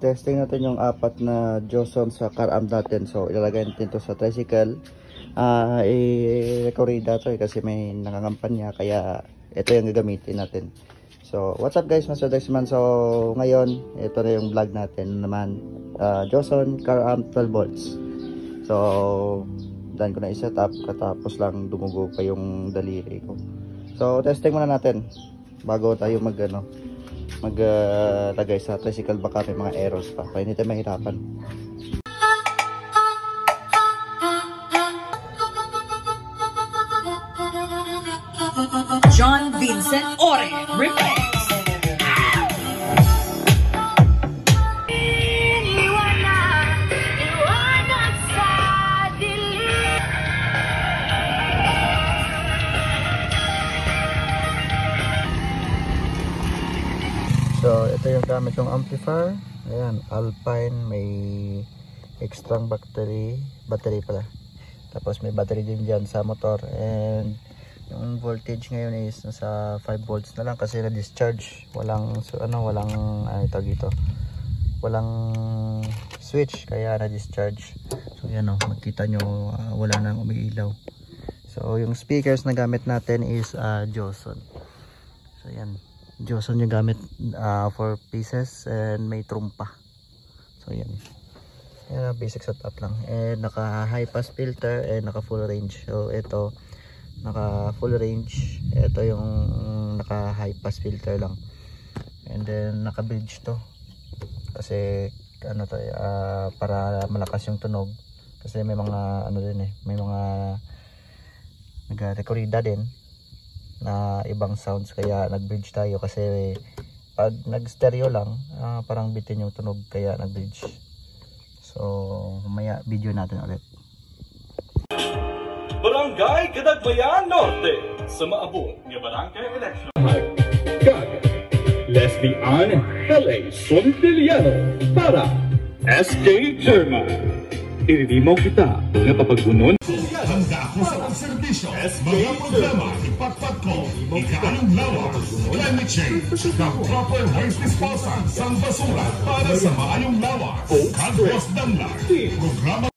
testing natin yung apat na Joson sa car arm natin. So ilalagay natin to sa tricycle. I-recorida to kasi may nangangampanya, kaya ito yung gagamitin natin. So what's up guys, Master Dexman. So ngayon ito na yung vlog natin naman, Joson car arm 12 volts. So dan ko na i-set up katapos lang dumugo pa yung daliri ko. So testing muna natin bago tayo maglagay sa tricycle, baka may mga errors pa hindi tayo mahirapan. John Vincent Ore Remix. So ito yung gamit yung amplifier. Ayan, Alpine, may extrang battery pala. Tapos may battery din dyan sa motor, and yung voltage ngayon is nasa 5 volts na lang kasi na discharge. Walang walang switch kaya na discharge. So yan makita nyo, wala nang umiilaw. So yung speakers na gamit natin is Joson. So yan, Joson yung gamit, 4 pieces, and may trumpa. So yan, basic setup lang, and naka high pass filter and naka full range. So ito naka full range, ito yung naka high pass filter lang, and then naka bridge to kasi para malakas yung tunog, kasi may mga may mga nag-recorda din na ibang sounds, kaya nag-bridge tayo kasi pag nag-stereo lang parang bitin yung tunog, kaya nag-bridge. So mamaya video natin ulit. Barangay Kadagbayan Norte sa maabong ng Barangay Election. Lesbian L.A. Sontiliano para SK German. Irinimaw kita na papagbunon. Handa ako sa pagserbisyo. Mga problema, ipagpag ko, ikaanong lawa, climate change, the proper waste disposal, sang basura para sa maayong lawa, kadwas damlag, programa